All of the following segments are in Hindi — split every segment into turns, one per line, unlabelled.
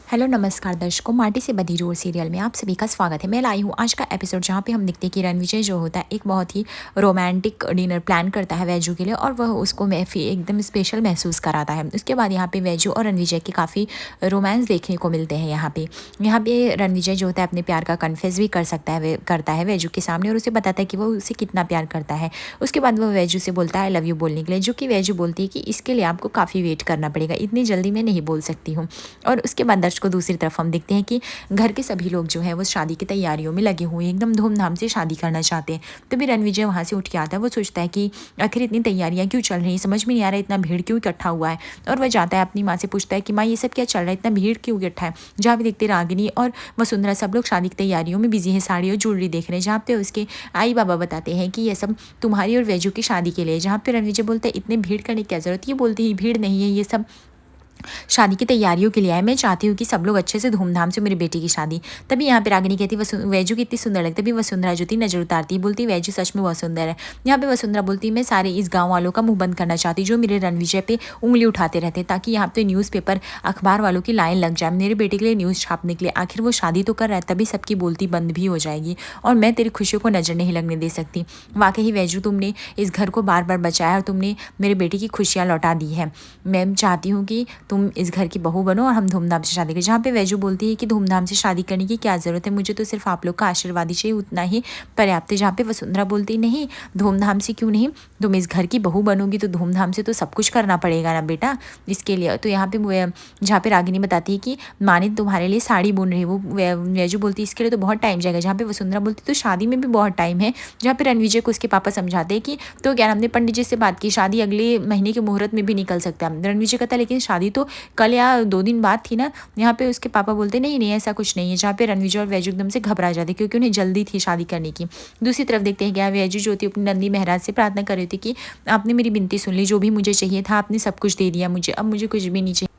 हेलो नमस्कार दर्शकों, माटी से बंधी जोड़ सीरियल में आप सभी का स्वागत है। मैं लाई हूँ आज का एपिसोड जहाँ पे हम देखते हैं कि रणविजय जो होता है एक बहुत ही रोमांटिक डिनर प्लान करता है वैजू के लिए और वह उसको एकदम स्पेशल महसूस कराता है। उसके बाद यहाँ पे वैजू और रणविजय के काफ़ी रोमांस देखने को मिलते हैं। यहाँ पे रणविजय जो होता है अपने प्यार का कन्फेस भी करता है वैजू के सामने और उसे बताता है कि वो उसे कितना प्यार करता है। उसके बाद वह वैजू से बोलता है आई लव यू बोलने के लिए, जो कि वैजू बोलती है कि इसके लिए आपको काफ़ी वेट करना पड़ेगा, इतनी जल्दी मैं नहीं बोल सकती हूँ। और उसके बाद दर्शकों को दूसरी तरफ हम देखते हैं कि घर के सभी लोग जो है वो शादी की तैयारियों में लगे हुए हैं, एकदम धूमधाम से शादी करना चाहते हैं। तभी रणविजय वहाँ से उठ के आता है। वो सोचता है कि आखिर इतनी तैयारियां क्यों चल रही हैं, समझ में नहीं आ रहा है इतना भीड़ क्यों इकट्ठा हुआ है। और वह जाता है अपनी माँ से पूछता है कि माँ ये सब क्या चल रहा है, इतना भीड़ क्यों इकट्ठा है। जहाँ भी देखते रागिनी और वसुंधरा सब लोग शादी की तैयारियों में बिजी है, साड़ी और ज्वेलरी देख रहे हैं। जहाँ पे उसके आई बाबा बताते हैं कि ये सब तुम्हारी और वैजू की शादी के लिए। जहाँ पे रणविजय बोलते हैं इतने भीड़ करने की क्या जरूरत, ये बोलती है भीड़ नहीं है, ये सब शादी की तैयारियों के लिए आए। मैं चाहती हूँ कि सब लोग अच्छे से धूमधाम से मेरी बेटी की शादी। तभी यहाँ पे रागिनी कहती वैजू कितनी सुंदर लगती। तभी वसुंधरा जो थी नजर उतारती, बोलती वैजू सच में बहुत सुंदर है। यहाँ पे वसुंधरा बोलती मैं सारे इस गाँव वालों का मुंह बंद करना चाहती जो मेरे रणविजय पे उंगली उठाते रहते, ताकि यहाँ पे न्यूज़पेपर अखबार वालों की लाइन लग जाए मेरे बेटे के लिए न्यूज़ छापने के लिए। आखिर वो शादी तो कर रहा है, तभी सबकी बोलती बंद भी हो जाएगी और मैं तेरी खुशियों को नजर नहीं लगने दे सकती। वाकई वैजू तुमने इस घर को बार बार बचाया और तुमने मेरे बेटे की खुशियाँ लौटा दी है। मैं चाहती हूँ कि तुम इस घर की बहू बनो और हम धूमधाम से शादी करें। जहाँ पे वैजू बोलती है कि धूमधाम से शादी करने की क्या ज़रूरत है, मुझे तो सिर्फ आप लोग का आशीर्वाद ही चाहिए, उतना ही पर्याप्त है। जहाँ पे वसुंधरा बोलती नहीं, धूमधाम से क्यों नहीं, तुम इस घर की बहू बनोगी तो धूमधाम से तो सब कुछ करना पड़ेगा ना बेटा, इसके लिए। तो यहाँ पे जहाँ पे रागिनी बताती है कि माँ ने तुम्हारे लिए साड़ी बुन रही है, वो वैजू बोलती है इसके लिए तो बहुत टाइम जाएगा। जहाँ पे वसुंधरा बोलती तो शादी में भी बहुत टाइम है। जहाँ पे रणविजय को उसके पापा समझाते हैं कि तो क्या हमने पंडित जी से बात की, शादी अगले महीने के मुहूर्त में भी निकल सकता है। रणविजय कहता है लेकिन शादी तो कल या 2 दिन बाद थी ना। यहाँ पे उसके पापा बोलते नहीं नहीं ऐसा कुछ नहीं है। जहाँ पे रणविजय और वैजू एकदम से घबरा जाते क्योंकि उन्हें जल्दी थी शादी करने की। दूसरी तरफ देखते हैं क्या वैजू जो थी अपनी नंदी महाराज से प्रार्थना कर रही थी कि आपने मेरी विनती सुन ली, जो भी मुझे चाहिए था आपने सब कुछ दे दिया मुझे, अब मुझे कुछ भी नहीं चाहिए।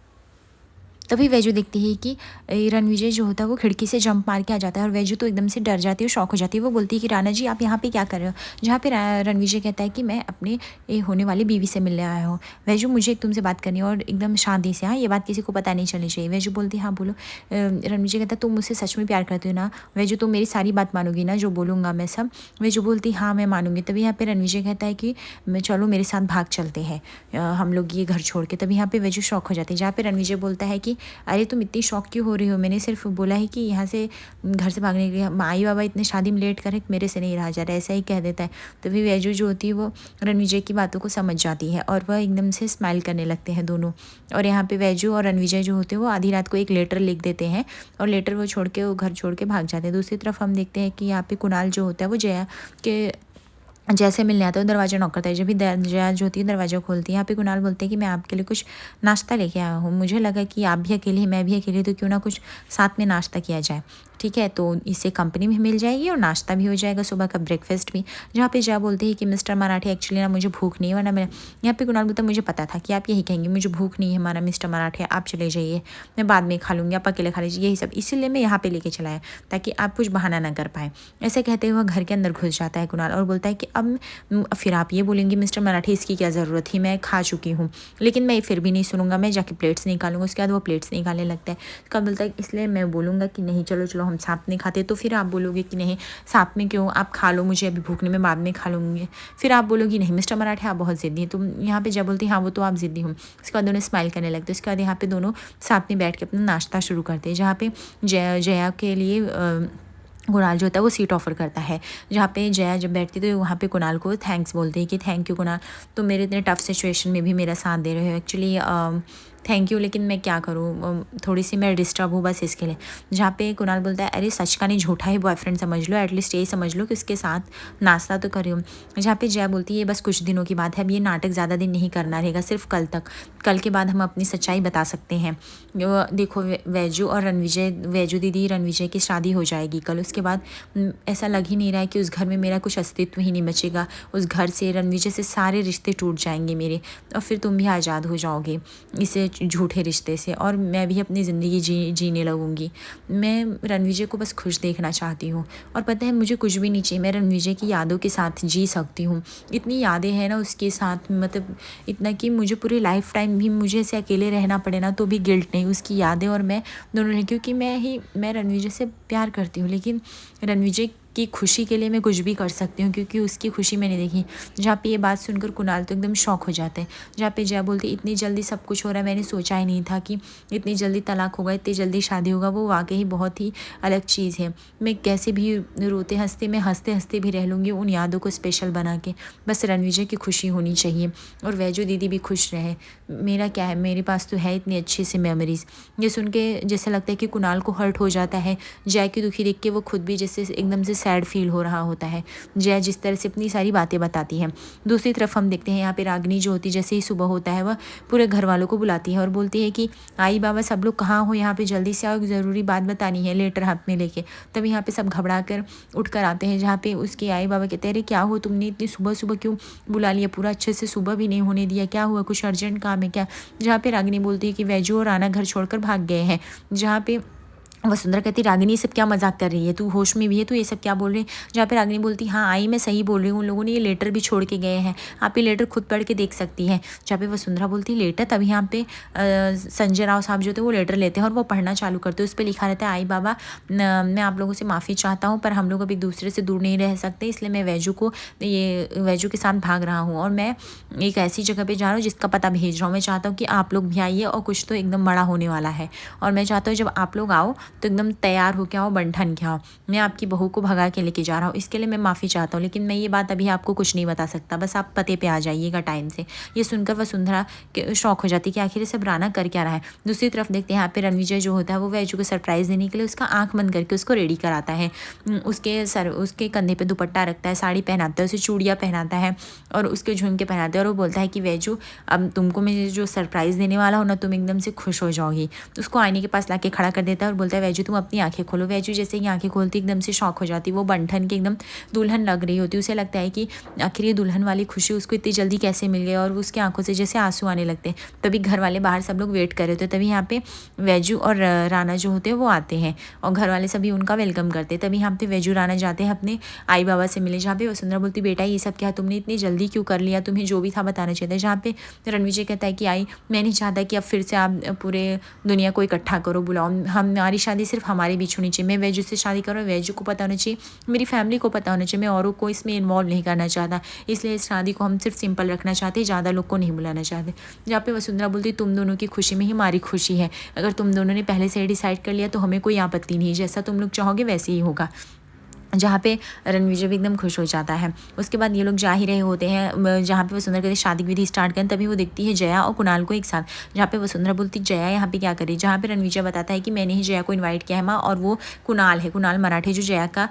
तभी वैजू देखती है कि रणविजय जो होता है वो खिड़की से जंप मार के आ जाता है और वैजू तो एकदम से डर जाती है, शॉक हो जाती है। वो बोलती है कि राणा जी आप यहाँ पे क्या कर रहे हो। जहाँ पे रणविजय कहता है कि मैं अपने होने वाली बीवी से मिलने आया हूँ। वैजू मुझे तुमसे बात करनी है और एकदम शांति से, हाँ ये बात किसी को पता नहीं चलनी चाहिए। वैजू बोलती हाँ बोलो। रणविजय कहता तुम मुझसे सच में प्यार करते हो ना वैजू, तुम मेरी सारी बात मानोगी ना, जो बोलूँगा मैं सब। वैजू बोलती हाँ मैं मानूंगी। तभी यहाँ पे रणविजय कहता है कि चलो मेरे साथ भाग चलते हैं हम लोग ये घर छोड़ के। तभी यहाँ पे वैजू शौक हो जाती है। जहाँ पे रणविजय बोलता है कि अरे तुम इतनी शौक क्यों हो रही हो, मैंने सिर्फ बोला है कि यहाँ से घर से भागने के लिए, माई बाबा इतने शादी में लेट करे मेरे से नहीं रहा जा रहा, ऐसा ही कह देता है। तभी वैजू जो होती है वो रणविजय की बातों को समझ जाती है और वह एकदम से स्माइल करने लगते हैं दोनों। और यहाँ पे वैजू और रणविजय जो होते हैं वो आधी रात को एक लेटर लिख देते हैं और लेटर वो छोड़ के वो घर छोड़ के भाग जाते हैं। दूसरी तरफ हम देखते हैं कि यहाँ पे कुणाल जो होता है वो जया के जैसे मिलने आता है वो दरवाज़ा नॉक करता है। जब भी जया जो होती है दरवाज़ा खोलती है। यहाँ पे कुणाल बोलते हैं कि मैं आपके लिए कुछ नाश्ता लेके आया हूँ, मुझे लगा कि आप भी अकेले हैं मैं भी अकेली, तो क्यों ना कुछ साथ में नाश्ता किया जाए। ठीक है, तो इससे कंपनी भी मिल जाएगी और नाश्ता भी हो जाएगा, सुबह का ब्रेकफास्ट भी। जहाँ पे जया बोलती है कि मिस्टर मराठी एक्चुअली ना मुझे भूख नहीं है, वरना मैं। यहाँ पे कुणाल बोलता मुझे पता था कि आप यही कहेंगे, मुझे भूख नहीं है हमारा मिस्टर मराठी, आप चले जाइए, मैं बाद में खा लूँगी, आप अकेले खा लीजिए, यही सब इसीलिए मैं यहाँ पे लेके चला है ताकि आप कुछ बहाना ना कर पाए। ऐसे कहते हुए घर के अंदर घुस जाता है कुणाल और बोलता है कि अब फिर आप ये बोलेंगे मिस्टर मराठी इसकी क्या ज़रूरत थी, मैं खा चुकी हूँ। लेकिन मैं फिर भी नहीं सुनूंगा, मैं जाके प्लेट्स निकालूंगा। उसके बाद वो प्लेट्स निकालने लगता है। उसका बोलता है इसलिए मैं बोलूँगा कि नहीं चलो चलो हम साथ में खाते, तो फिर आप बोलोगे कि नहीं साथ में क्यों, आप खा लो, मुझे अभी भूख नहीं, मैं बाद में खा लूँगी। फिर आप बोलोगी नहीं मिस्टर मराठी आप बहुत ज़िद्दी हैं। तुम यहाँ पे जब बोलती हाँ वो तो आप ज़िद्दी हूँ। उसके बाद दोनों स्माइल करने लगते। उसके बाद यहाँ पे दोनों साथ में बैठ के अपना नाश्ता शुरू करते हैं। जहाँ पे जया के लिए कुणाल जो होता है वो सीट ऑफर करता है। जहाँ पे जया जब बैठती है तो वहाँ पे कुणाल को थैंक्स बोलते हैं कि थैंक यू कुणाल, तो मेरे इतने टफ सिचुएशन में भी मेरा साथ दे रहे हो, एक्चुअली थैंक यू, लेकिन मैं क्या करूँ थोड़ी सी मैं डिस्टर्ब हूँ बस इसके लिए। जहाँ पे कुणाल बोलता है अरे सच का नहीं झूठा ही बॉयफ्रेंड समझ लो, एटलीस्ट ये समझ लो कि उसके साथ नाश्ता तो करी हूँ। जहाँ पे जया बोलती है ये बस कुछ दिनों की बात है, अब ये नाटक ज़्यादा दिन नहीं करना रहेगा, सिर्फ कल तक, कल के बाद हम अपनी सच्चाई बता सकते हैं। देखो वैजू और रणविजय, वैजू दीदी रणविजय की शादी हो जाएगी कल, उसके बाद ऐसा लग ही नहीं रहा है कि उस घर में मेरा कुछ अस्तित्व ही नहीं बचेगा। उस घर से रणविजय से सारे रिश्ते टूट जाएंगे मेरे, और फिर तुम भी आज़ाद हो जाओगे इस झूठे रिश्ते से और मैं भी अपनी ज़िंदगी जीने लगूँगी। मैं रणविजय को बस खुश देखना चाहती हूँ और पता है मुझे कुछ भी नहीं चाहिए, मैं रणविजय की यादों के साथ जी सकती हूँ। इतनी यादें हैं ना उसके साथ, मतलब इतना कि मुझे पूरी लाइफ़ टाइम भी मुझे ऐसे अकेले रहना पड़े ना तो भी गिल्ट नहीं, उसकी यादें और मैं दोनों रहे, क्योंकि मैं रणविजय से प्यार करती हूँ, लेकिन रणविजय की खुशी के लिए मैं कुछ भी कर सकती हूँ क्योंकि उसकी खुशी मैंने देखी। जहाँ पे ये बात सुनकर कुणाल तो एकदम शॉक हो जाते हैं, जहाँ पे जया बोलती इतनी जल्दी सब कुछ हो रहा है, मैंने सोचा ही नहीं था कि इतनी जल्दी तलाक होगा, इतनी जल्दी शादी होगा। वो वाकई बहुत ही अलग चीज़ है। मैं कैसे भी रोते हंसते, मैं हंसते हंसते भी रह लूँगी उन यादों को स्पेशल बना के। बस रणविजय की खुशी होनी चाहिए और वैजू दीदी भी खुश रहे। मेरा क्या है, मेरे पास तो है इतनी अच्छी सी मेमोरीज़। ये सुन के जैसे लगता है कि कुणाल को हर्ट हो जाता है। जया की दुखी देख के वो खुद भी जैसे एकदम से सैड फील हो रहा होता है। जया जिस तरह से अपनी सारी बातें बताती है। दूसरी तरफ हम देखते हैं यहाँ पे रागिनी जो होती है, जैसे ही सुबह होता है वह पूरे घर वालों को बुलाती है और बोलती है कि आई बाबा सब लोग कहाँ हो, यहाँ पे जल्दी से आओ, ज़रूरी बात बतानी है, लेटर हाथ में लेके। तभी यहाँ पे सब घबरा कर उठ कर आते हैं, जहाँ पे उसके आई बाबा कहते हैं अरे क्या हो, तुमने इतनी सुबह सुबह क्यों बुला लिया, पूरा अच्छे से सुबह भी नहीं होने दिया, क्या हुआ, कुछ अर्जेंट काम है क्या। जहाँ पे रागिनी बोलती है कि वैजू और राना घर छोड़कर भाग गए हैं। जहाँ पे वसुंधरा कहती रागिनी ये सब क्या मजाक कर रही है, तू होश में भी है, तू ये सब क्या बोल रही है। जहाँ पे रागिनी बोलती हाँ आई मैं सही बोल रही हूँ, उन लोगों ने ये लेटर भी छोड़ के गए हैं, आप ये लेटर खुद पढ़ के देख सकती हैं। जहाँ पे वसुंधरा बोलती लेटर, तभी यहाँ पे संजय राव साहब जो थे वो लेटर लेते हैं और वो पढ़ना चालू करते हैं। उस पर लिखा रहता है आई बाबा मैं आप लोगों से माफ़ी चाहता हूँ पर हम लोग अब एक दूसरे से दूर नहीं रह सकते, इसलिए मैं वैजू के साथ भाग रहा हूँ और मैं एक ऐसी जगह पर जा रहा हूँ जिसका पता भेज रहा हूँ। मैं चाहता हूँ कि आप लोग भी आइए और कुछ तो एकदम बड़ा होने वाला है और मैं चाहता हूँ जब आप लोग आओ तो एकदम तैयार हो के आओ, बंठन के आओ, मैं आपकी बहू को भगा के लेके जा रहा हूँ, इसके लिए मैं माफ़ी चाहता हूँ, लेकिन मैं ये बात अभी आपको कुछ नहीं बता सकता, बस आप पते पे आ जाइएगा टाइम से। ये सुनकर वसुंधरा शौक हो जाती है कि आखिर ये सब राना कर क्या रहा है। दूसरी तरफ देखते हैं यहाँ पे रणविजय जो होता है वो वैजू को सरप्राइज़ देने के लिए उसका आँख बंद करके उसको रेडी कराता है। उसके कंधे पर दुपट्टा रखता है, साड़ी पहनाता है, उसे चूड़ियाँ पहनाता है और उसके झुमके पहनाते हैं और वो बोलता है कि वैजू अब तुमको मैं जो सरप्राइज़ देने वाला हूँ ना तुम एकदम से खुश हो जाओगी। तो उसको आईने के पास लाके खड़ा कर देता है और बोलता है वैजू तुम अपनी आंखें खोलो। वैजू जैसे ही आंखें खोलती एकदम से शॉक हो जाती, वो बंठन के एकदम दुल्हन लग रही होती। उसे लगता है कि आखिर ये दुल्हन वाली खुशी उसको इतनी जल्दी कैसे मिल गई और उसकी आंखों से जैसे आंसू आने लगते हैं। तभी घर वाले बाहर सब लोग वेट कर रहे होते, तभी यहाँ पे वैजू और राना जो होते हैं वो आते हैं और घर वाले सभी उनका वेलकम करते हैं। तभी यहाँ पे वैजू राना जाते हैं अपने आई बाबा से मिले, जहाँ पे वसुंधरा बोलती बेटा ये सब क्या तुमने इतनी जल्दी क्यों कर लिया, तुम्हें जो भी था बताना चाहिए था। जहाँ पे रणविजय कहता है कि आई मैं नहीं चाहता कि अब फिर से आप पूरे दुनिया को इकट्ठा करो, बुलाओ, हमारी शादी सिर्फ हमारे बीच होनी चाहिए, मैं वैजू से शादी करूँ, वैजू को पता होना चाहिए, मेरी फैमिली को पता होना चाहिए, मैं औरों को इसमें इन्वॉल्व नहीं करना चाहता, इसलिए इस शादी को हम सिर्फ सिंपल रखना चाहते, ज़्यादा लोग को नहीं बुलाना चाहते। जहाँ पे वसुंधरा बोलती तुम दोनों की खुशी में ही हमारी खुशी है, अगर तुम दोनों ने पहले से डिसाइड कर लिया तो हमें कोई आपत्ति नहीं, जैसा तुम लोग चाहोगे वैसे ही होगा। जहाँ पे रणविजय भी एकदम खुश हो जाता है। उसके बाद ये लोग जा ही रहे होते हैं, जहाँ पे वसुंधरा कहती शादी विधि स्टार्ट करें, तभी वो देखती है जया और कुणाल को एक साथ। जहाँ पे वसुंधरा बोलती जया यहाँ पे क्या करी, जहाँ पे रणविजय बताता है कि मैंने ही जया को इनवाइट किया है माँ, और वो कुणाल है, कुणाल मराठे जो जया का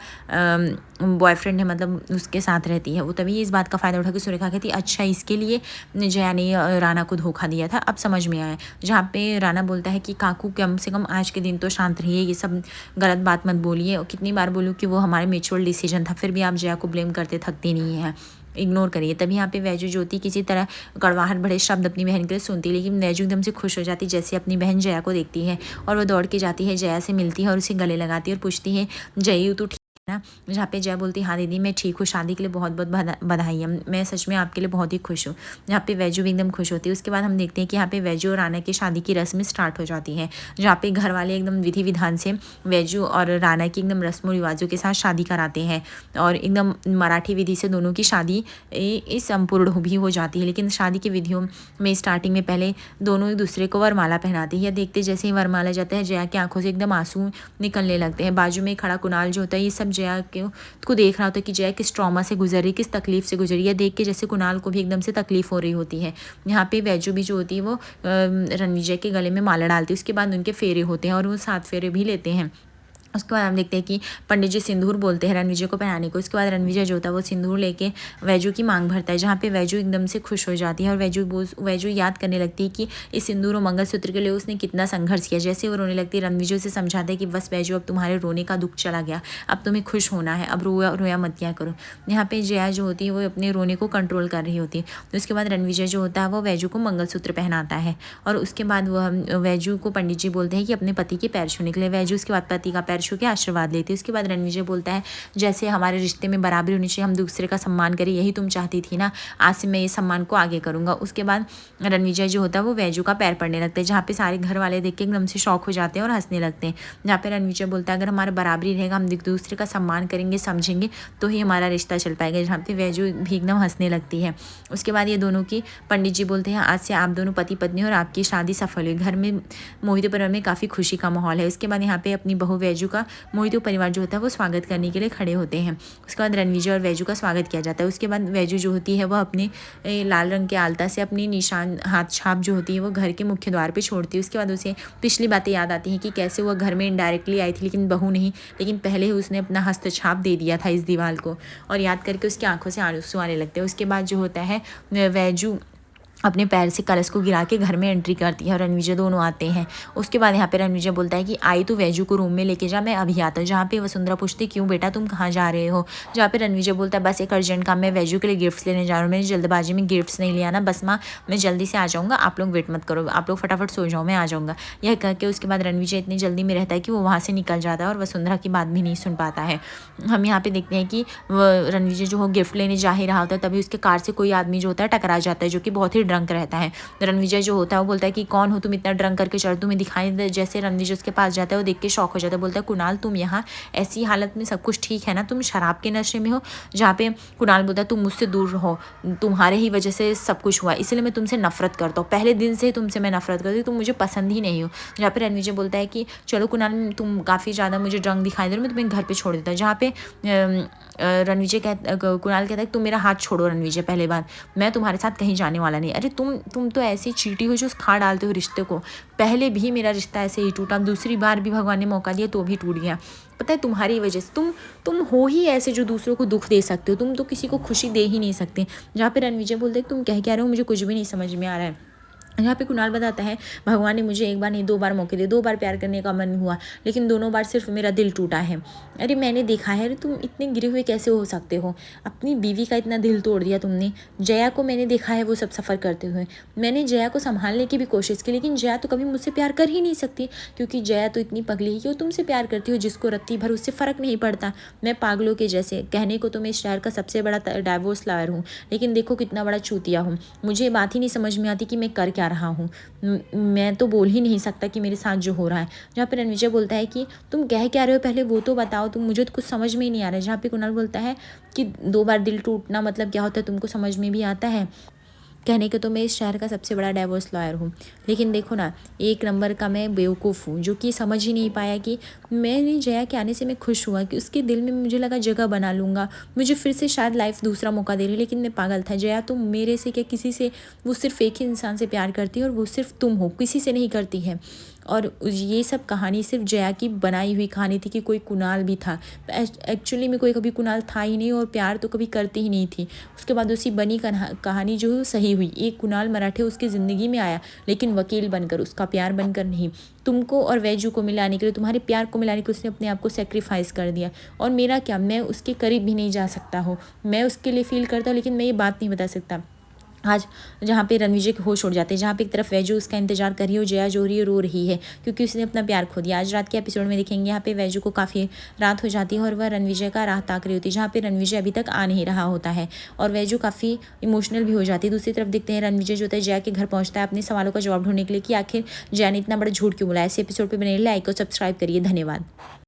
बॉयफ्रेंड है, मतलब उसके साथ रहती है वो। तभी इस बात का फ़ायदा उठा के सुरेखा कहती अच्छा इसके लिए जया ने राना को धोखा दिया था, अब समझ में आया। जहाँ पे राना बोलता है कि काकू कम से कम आज के दिन तो शांत रहिए, ये सब गलत बात मत बोलिए, कितनी बार बोलूँ कि वो हमारे मेच्योर डिसीजन था, फिर भी आप जया को ब्लेम करते थकती नहीं है, इग्नोर करिए। तभी यहाँ पे वैजू ज्योति किसी तरह कड़वाहट भरे शब्द अपनी बहन के लिए सुनती, लेकिन वैजू एकदम से खुश हो जाती जैसे अपनी बहन जया को देखती है और वो दौड़ के जाती है, जया से मिलती है और उसे गले लगाती है और पूछती है जयू तू ठीक है ना। जहाँ पे जया बोलती हाँ दीदी मैं ठीक हूँ, शादी के लिए बहुत बहुत बधाई है, मैं सच में आपके लिए बहुत ही खुश हूँ। जहाँ पे वैजू भी एकदम खुश होती है। उसके बाद हम देखते हैं कि यहाँ पे वैजू और राना की शादी की रस्में स्टार्ट हो जाती हैं, जहाँ पे घर वाले एकदम विधि विधान से वैजू और राना की एकदम रस्मों रिवाजों के साथ शादी कराते हैं और एकदम मराठी विधि से दोनों की शादी संपूर्ण भी हो जाती है। लेकिन शादी की विधियों में स्टार्टिंग में पहले दोनों एक दूसरे को वरमाला पहनाते हैं। देखते जैसे ही वरमाला जाता है जया की आंखों से एकदम आंसू निकलने लगते हैं। बाजू में खड़ा कुणाल जो होता है ये सब जया को देख रहा होता है कि जया किस ट्रॉमा से गुजर रही, किस तकलीफ से गुजरी है। देख के जैसे कुणाल को भी एकदम से तकलीफ हो रही होती है। यहाँ पे वैजू भी जो होती है वो रणविजय के गले में माला डालती है। उसके बाद उनके फेरे होते हैं और वो 7 फेरे भी लेते हैं। उसके बाद हम देखते हैं कि पंडित जी सिंदूर बोलते हैं रणविजय को पहनाने को। उसके बाद रणविजय जो होता है वो सिंदूर लेके वैजू की मांग भरता है, जहाँ पे वैजू एकदम से खुश हो जाती है और वैजू याद करने लगती है कि इस सिंदूर और मंगलसूत्र के लिए उसने कितना संघर्ष किया। जैसे वो रोने लगती है, रणविजय उसे समझाते हैं कि बस वैजू, अब तुम्हारे रोने का दुख चला गया, अब तुम्हें खुश होना है, अब रोया मत क्या करो। यहाँ पे जया जो होती है वो अपने रोने को कंट्रोल कर रही होती है। उसके बाद रणविजय जो होता है वो वैजू को मंगलसूत्र पहनाता है और उसके बाद वह वैजू को पंडित जी बोलते हैं कि अपने पति के पैर छूने के लिए। वैजू उसके बाद पति का पैर छू के आशीर्वाद लेती है। उसके बाद रणविजय बोलता है, जैसे हमारे रिश्ते में बराबरी होनी चाहिए, हम दूसरे का सम्मान करें, यही तुम चाहती थी ना, आज से मैं ये सम्मान को आगे करूँगा। उसके बाद रणविजय जो होता है वो वैजू का पैर पड़ने लगता है, जहाँ पे सारे घर वाले देख के एकदम से शौक हो जाते हैं और हंसने लगते हैं। जहाँ पे रणविजय बोलता है, अगर हमारा बराबरी रहेगा, हम एक दूसरे का सम्मान करेंगे, समझेंगे, तो ही हमारा रिश्ता चल पाएगा। जहाँ पे वैजू भी एकदम हंसने लगती है। उसके बाद ये दोनों की पंडित जी बोलते हैं, आज से आप दोनों पति पत्नी और आपकी शादी सफल हुई। घर में मोहितो परिवार में काफ़ी खुशी का माहौल है। उसके बाद यहाँ पे अपनी बहू वैजू का मोहितो परिवार जो होता है वो स्वागत करने के लिए खड़े होते हैं। उसके बाद रणविजय और वैजू का स्वागत किया जाता है। उसके बाद वैजू जो होती है वह अपनी लाल रंग के आलता से अपनी निशान हाथ छाप जो होती है वो घर के मुख्य द्वार पर छोड़ती है। उसके बाद उसे पिछली बातें याद आती हैं कि कैसे वह घर में इनडायरेक्टली आई थी, लेकिन बहू नहीं, लेकिन पहले ही उसने अपना हस्तछाप दे दिया था इस दीवार को, और याद करके उसकी आंखों से आंसू आने लगते हैं। उसके बाद जो होता है वैजू अपने पैर से कलश को गिरा के घर में एंट्री करती है और रणविजय दोनों आते हैं। उसके बाद यहाँ पे रणविजय बोलता है कि आई तो वैजू को रूम में लेके जा, मैं अभी आता हूँ। जहाँ पे वसुंधरा पूछती, क्यों बेटा, तुम कहाँ जा रहे हो। जहाँ पे रणविजय बोलता है, बस एक अर्जेंट काम, मैं वैजू के लिए गिफ्ट्स लेने जा रहा हूँ, मैंने जल्दबाजी में गिफ्ट्स नहीं लिया ना, बस माँ मैं जल्दी से आ जाऊँगा, आप लोग वेट मत करो, आप लोग फटाफट सो जाओ, मैं आ जाऊँगा। यह कह के उसके बाद रणविजय इतनी जल्दी में रहता है कि वो वहाँ से निकल जाता है और वसुंधरा की बात भी नहीं सुन पाता है। हम यहाँ पे देखते हैं कि रणविजय जो हो गिफ्ट लेने जा ही रहा होता है, तभी उसके कार से कोई आदमी जो होता है टकरा जाता है, जो कि बहुत ही ड्रंक रहता है। रणविजय जो होता है वो बोलता है कि कौन हो तुम, इतना ड्रंक करके चढ़, तुम्हें दिखाई दे। जैसे रणविजय उसके पास जाता है वो देख के शॉक हो जाता है, बोलता है, कुणाल तुम यहाँ ऐसी हालत में, सब कुछ ठीक है ना, तुम शराब के नशे में हो। जहाँ पे कुणाल बोलता है, तुम मुझसे दूर रहो, तुम्हारे ही वजह से सब कुछ हुआ, इसलिए मैं तुमसे नफरत करता हूँ, पहले दिन से तुमसे मैं नफरत करती हूँ, तुम मुझे पसंद ही नहीं हो। जहाँ पे रणविजय बोलता है कि चलो कुणाल, तुम काफ़ी ज़्यादा मुझे ड्रंक दिखाई दे रहे हो, मैं तुम्हें घर पर छोड़ देता हूँ। जहाँ पे रणविजय कुणाल कहता है, तुम मेरा हाथ छोड़ो रणविजय, पहले बार मैं तुम्हारे साथ कहीं जाने वाला नहीं। अरे तुम तो ऐसी चीटी हो जो खा डालते हो रिश्ते को, पहले भी मेरा रिश्ता ऐसे ही टूटा, दूसरी बार भी भगवान ने मौका दिया तो भी टूट गया। पता है तुम्हारी वजह से, तुम हो ही ऐसे जो दूसरों को दुख दे सकते हो, तुम तो किसी को खुशी दे ही नहीं सकते। जहाँ पे रणविजय बोलते हैं, तुम कह क्या रहे हो, मुझे कुछ भी नहीं समझ में आ रहा है। यहाँ पे कुणाल बताता है, भगवान ने मुझे एक बार नहीं 2 बार मौके दिए, 2 बार प्यार करने का मन हुआ, लेकिन दोनों बार सिर्फ मेरा दिल टूटा है। अरे मैंने देखा है, अरे तुम इतने गिरे हुए कैसे हो सकते हो, अपनी बीवी का इतना दिल तोड़ दिया तुमने। जया को मैंने देखा है वो सब सफ़र करते हुए, मैंने जया को संभालने की भी कोशिश की, लेकिन जया तो कभी मुझसे प्यार कर ही नहीं सकती, क्योंकि जया तो इतनी पगली है कि वो तुमसे प्यार करती हो, जिसको रत्ती भर उससे फ़र्क नहीं पड़ता। मैं पागलों के जैसे, कहने को तो मैं इस शहर का सबसे बड़ा डाइवोर्स लॉयर हूँ, लेकिन देखो कितना बड़ा चूतिया हूँ। मुझे बात ही नहीं समझ में आती कि मैं कर क्या रहा हूँ, मैं तो बोल ही नहीं सकता कि मेरे साथ जो हो रहा है। जहाँ पे रणविजय बोलता है कि तुम कह क्या रहे हो, पहले वो तो बताओ, तुम मुझे तो कुछ समझ में ही नहीं आ रहा है। जहाँ पे कुणाल बोलता है कि 2 बार दिल टूटना मतलब क्या होता है, तुमको समझ में भी आता है। कहने के तो मैं इस शहर का सबसे बड़ा डाइवोर्स लॉयर हूँ, लेकिन देखो ना, 1 नंबर का मैं बेवकूफ़ हूँ, जो कि समझ ही नहीं पाया कि मैंने जया के आने से मैं खुश हुआ कि उसके दिल में मुझे लगा जगह बना लूँगा, मुझे फिर से शायद लाइफ दूसरा मौका दे रही है, लेकिन मैं पागल था। जया तो मेरे से क्या किसी से, वो सिर्फ एक ही इंसान से प्यार करती है और वो सिर्फ तुम हो, किसी से नहीं करती है। और ये सब कहानी सिर्फ जया की बनाई हुई कहानी थी कि कोई कुणाल भी था, एक्चुअली में कोई कभी कुणाल था ही नहीं और प्यार तो कभी करती ही नहीं थी। उसके बाद उसी बनी कहानी जो सही हुई, एक कुणाल मराठे उसकी ज़िंदगी में आया, लेकिन वकील बनकर, उसका प्यार बनकर नहीं। तुमको और वैजू को मिलाने के लिए, तुम्हारे प्यार को मिलाने के लिए उसने अपने आप को सेक्रीफाइस कर दिया। और मेरा क्या, मैं उसके करीब भी नहीं जा सकता हूँ, मैं उसके लिए फील करता हूँ, लेकिन मैं ये बात नहीं बता सकता। आज जहाँ पे रणविजय के होश उड़ जाते हैं, जहाँ पे एक तरफ वैजू उसका इंतजार कर रही हो, जया जो रही है रो रही है क्योंकि उसने अपना प्यार खो दिया। आज रात के एपिसोड में देखेंगे, यहाँ पे वैजू को काफ़ी रात हो जाती है और वह रणविजय का राह ताक रही होती है, जहाँ पे रणविजय अभी तक आ नहीं रहा होता है और वैजू काफ़ी इमोशनल भी हो जाती है। दूसरी तरफ देखते हैं रणविजय जो होता है जया के घर पहुँचता है अपने सवालों का जवाब ढूंढने के लिए कि आखिर जया ने इतना बड़ा झूठ क्यों बोला। ऐसे एपिसोड पर बने लाइक और सब्सक्राइब करिए। धन्यवाद।